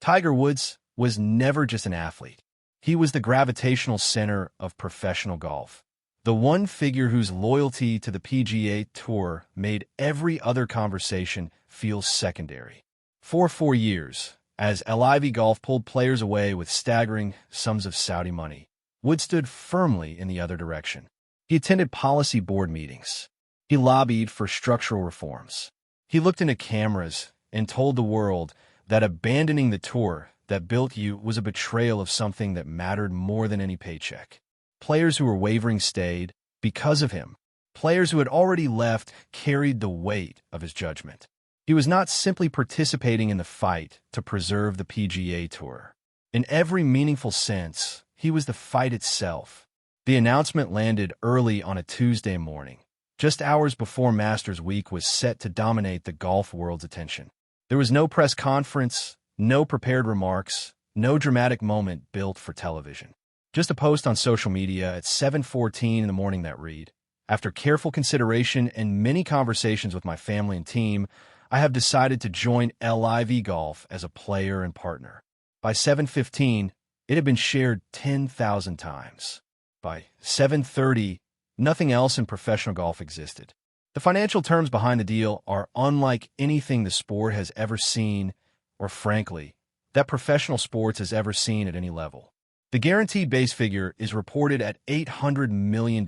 Tiger Woods was never just an athlete. He was the gravitational center of professional golf. The one figure whose loyalty to the PGA Tour made every other conversation feel secondary. For 4 years, as LIV Golf pulled players away with staggering sums of Saudi money, Woods stood firmly in the other direction. He attended policy board meetings. He lobbied for structural reforms. He looked into cameras and told the world that abandoning the tour that built you was a betrayal of something that mattered more than any paycheck. Players who were wavering stayed because of him. Players who had already left carried the weight of his judgment. He was not simply participating in the fight to preserve the PGA Tour. In every meaningful sense, he was the fight itself. The announcement landed early on a Tuesday morning, just hours before Masters Week was set to dominate the golf world's attention. There was no press conference, no prepared remarks, no dramatic moment built for television. Just a post on social media at 7:14 in the morning that read, "After careful consideration and many conversations with my family and team, I have decided to join LIV Golf as a player and partner." By 7:15, it had been shared 10,000 times. By 7:30, nothing else in professional golf existed. The financial terms behind the deal are unlike anything the sport has ever seen, or frankly, that professional sports has ever seen at any level. The guaranteed base figure is reported at $800 million,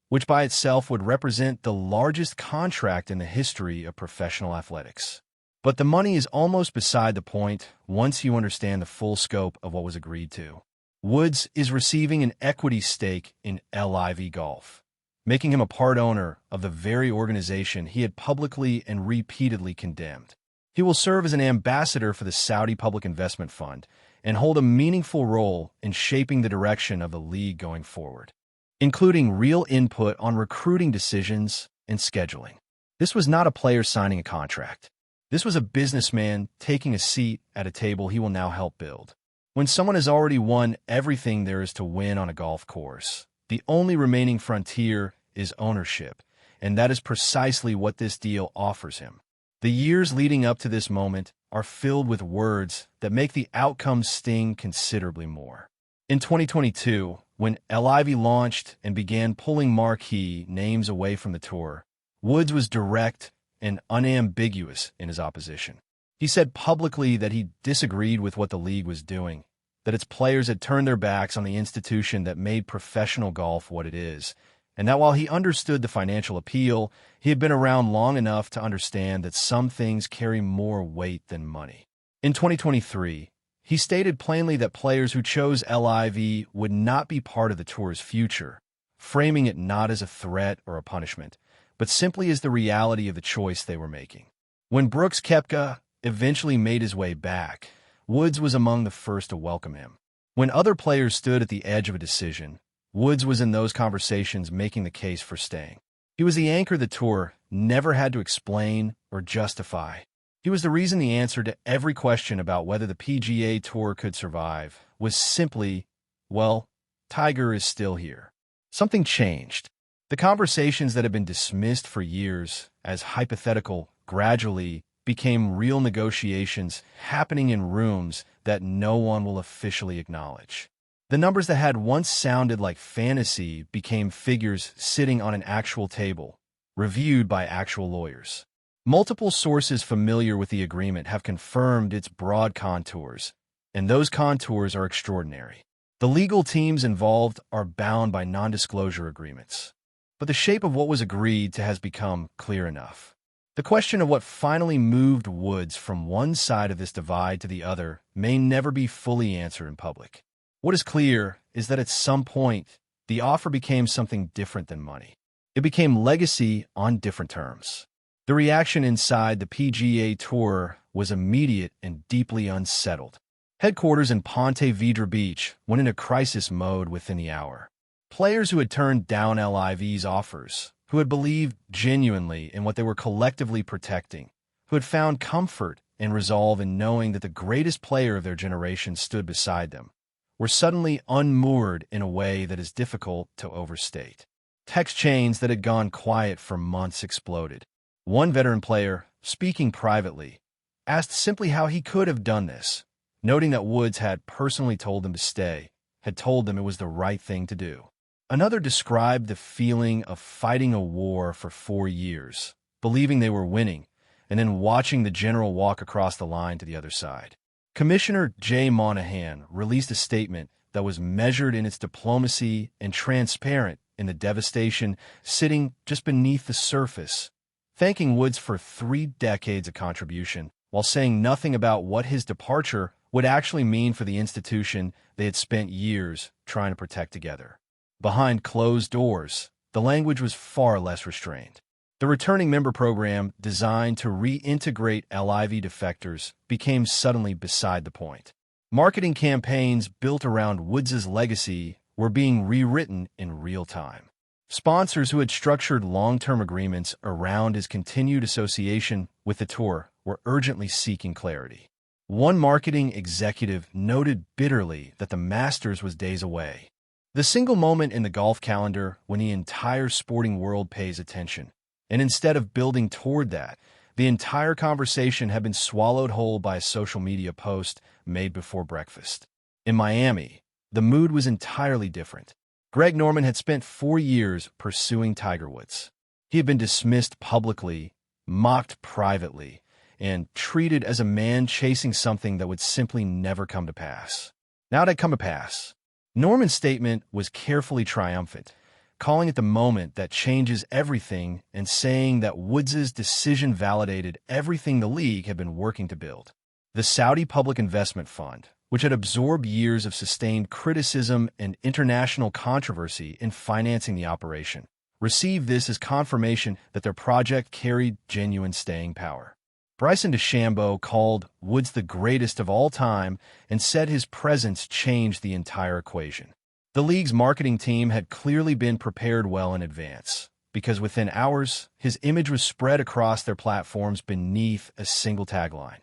which by itself would represent the largest contract in the history of professional athletics. But the money is almost beside the point once you understand the full scope of what was agreed to. Woods is receiving an equity stake in LIV Golf, making him a part owner of the very organization he had publicly and repeatedly condemned. He will serve as an ambassador for the Saudi Public Investment Fund and hold a meaningful role in shaping the direction of the league going forward, including real input on recruiting decisions and scheduling. This was not a player signing a contract. This was a businessman taking a seat at a table he will now help build. When someone has already won everything there is to win on a golf course, the only remaining frontier is ownership, and that is precisely what this deal offers him. The years leading up to this moment are filled with words that make the outcome sting considerably more. In 2022, when LIV launched and began pulling marquee names away from the tour, Woods was direct and unambiguous in his opposition. He said publicly that he disagreed with what the league was doing, that its players had turned their backs on the institution that made professional golf what it is, and that while he understood the financial appeal, he had been around long enough to understand that some things carry more weight than money. In 2023, he stated plainly that players who chose LIV would not be part of the tour's future, framing it not as a threat or a punishment, but simply as the reality of the choice they were making. When Brooks Koepka eventually made his way back, Woods was among the first to welcome him. When other players stood at the edge of a decision, Woods was in those conversations making the case for staying. He was the anchor the tour never had to explain or justify. He was the reason the answer to every question about whether the PGA Tour could survive was simply, well, Tiger is still here. Something changed. The conversations that had been dismissed for years as hypothetical gradually became real negotiations happening in rooms that no one will officially acknowledge. The numbers that had once sounded like fantasy became figures sitting on an actual table, reviewed by actual lawyers. Multiple sources familiar with the agreement have confirmed its broad contours, and those contours are extraordinary. The legal teams involved are bound by non-disclosure agreements, but the shape of what was agreed to has become clear enough. The question of what finally moved Woods from one side of this divide to the other may never be fully answered in public. What is clear is that at some point, the offer became something different than money. It became legacy on different terms. The reaction inside the PGA Tour was immediate and deeply unsettled. Headquarters in Ponte Vedra Beach went into crisis mode within the hour. Players who had turned down LIV's offers, who had believed genuinely in what they were collectively protecting, who had found comfort and resolve in knowing that the greatest player of their generation stood beside them, were suddenly unmoored in a way that is difficult to overstate. Text chains that had gone quiet for months exploded. One veteran player, speaking privately, asked simply how he could have done this, noting that Woods had personally told them to stay, had told them it was the right thing to do. Another described the feeling of fighting a war for 4 years, believing they were winning, and then watching the general walk across the line to the other side. Commissioner Jay Monahan released a statement that was measured in its diplomacy and transparent in the devastation sitting just beneath the surface, thanking Woods for 3 decades of contribution, while saying nothing about what his departure would actually mean for the institution they had spent years trying to protect together. Behind closed doors, the language was far less restrained. The returning member program, designed to reintegrate LIV defectors, became suddenly beside the point. Marketing campaigns built around Woods' legacy were being rewritten in real time. Sponsors who had structured long-term agreements around his continued association with the tour were urgently seeking clarity. One marketing executive noted bitterly that the Masters was days away. The single moment in the golf calendar when the entire sporting world pays attention. And instead of building toward that, the entire conversation had been swallowed whole by a social media post made before breakfast. In Miami, the mood was entirely different. Greg Norman had spent 4 years pursuing Tiger Woods. He had been dismissed publicly, mocked privately, and treated as a man chasing something that would simply never come to pass. Now it had come to pass. Norman's statement was carefully triumphant, calling it the moment that changes everything and saying that Woods' decision validated everything the league had been working to build. The Saudi Public Investment Fund, which had absorbed years of sustained criticism and international controversy in financing the operation, received this as confirmation that their project carried genuine staying power. Bryson DeChambeau called Woods the greatest of all time and said his presence changed the entire equation. The league's marketing team had clearly been prepared well in advance, because within hours, his image was spread across their platforms beneath a single tagline: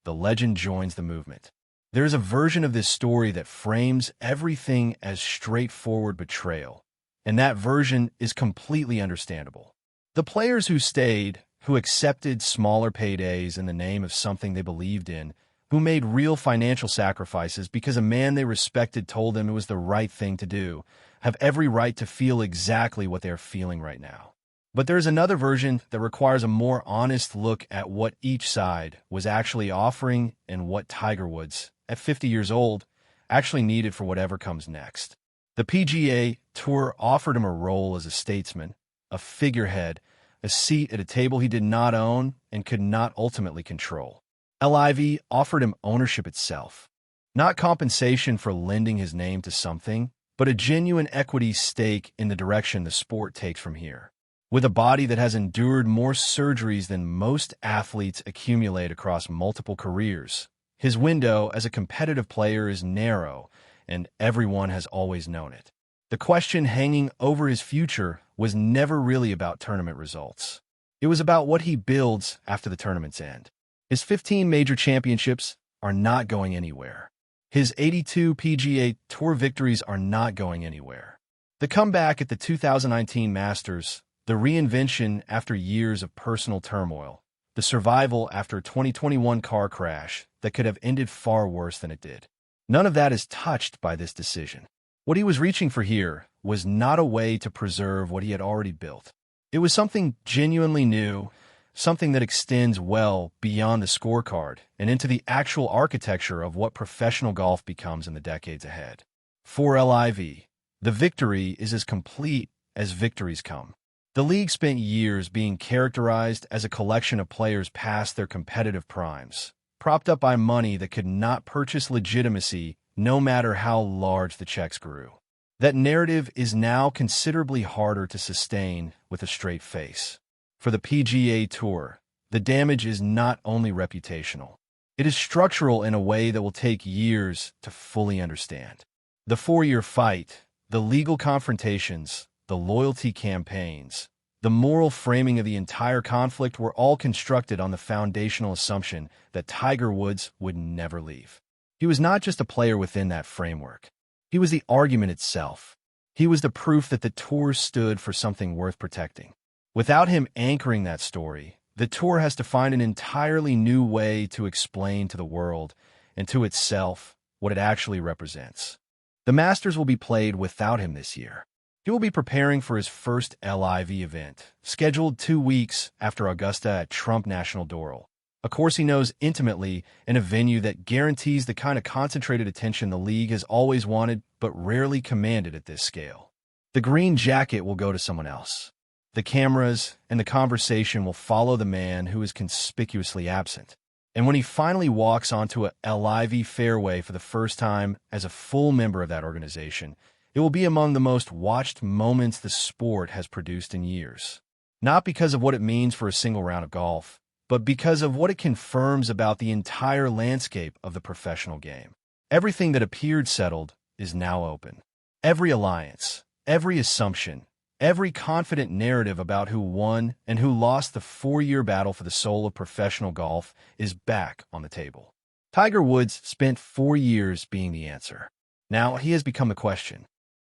"The legend joins the movement." There is a version of this story that frames everything as straightforward betrayal, and that version is completely understandable. The players who stayed, who accepted smaller paydays in the name of something they believed in, who made real financial sacrifices because a man they respected told them it was the right thing to do, have every right to feel exactly what they are feeling right now. But there is another version that requires a more honest look at what each side was actually offering and what Tiger Woods, at 50 years old, actually needed for whatever comes next. The PGA Tour offered him a role as a statesman, a figurehead, a seat at a table he did not own and could not ultimately control. LIV offered him ownership itself, not compensation for lending his name to something, but a genuine equity stake in the direction the sport takes from here. With a body that has endured more surgeries than most athletes accumulate across multiple careers, his window as a competitive player is narrow, and everyone has always known it. The question hanging over his future was never really about tournament results. It was about what he builds after the tournament's end. His 15 major championships are not going anywhere. His 82 PGA Tour victories are not going anywhere. The comeback at the 2019 Masters, the reinvention after years of personal turmoil, the survival after a 2021 car crash that could have ended far worse than it did. None of that is touched by this decision. What he was reaching for here was not a way to preserve what he had already built. It was something genuinely new, something that extends well beyond the scorecard and into the actual architecture of what professional golf becomes in the decades ahead. For LIV, the victory is as complete as victories come. The league spent years being characterized as a collection of players past their competitive primes, propped up by money that could not purchase legitimacy no matter how large the checks grew. That narrative is now considerably harder to sustain with a straight face. For the PGA Tour, the damage is not only reputational. It is structural in a way that will take years to fully understand. The 4-year fight, the legal confrontations, the loyalty campaigns, the moral framing of the entire conflict were all constructed on the foundational assumption that Tiger Woods would never leave. He was not just a player within that framework. He was the argument itself. He was the proof that the tour stood for something worth protecting. Without him anchoring that story, the tour has to find an entirely new way to explain to the world and to itself what it actually represents. The Masters will be played without him this year. He will be preparing for his first LIV event, scheduled 2 weeks after Augusta at Trump National Doral, a course he knows intimately and a venue that guarantees the kind of concentrated attention the league has always wanted but rarely commanded at this scale. The green jacket will go to someone else. The cameras and the conversation will follow the man who is conspicuously absent. And when he finally walks onto a LIV fairway for the first time as a full member of that organization, it will be among the most watched moments the sport has produced in years. Not because of what it means for a single round of golf, but because of what it confirms about the entire landscape of the professional game. Everything that appeared settled is now open. Every alliance, every assumption, every confident narrative about who won and who lost the 4-year battle for the soul of professional golf is back on the table. Tiger Woods spent 4 years being the answer. Now he has become the question.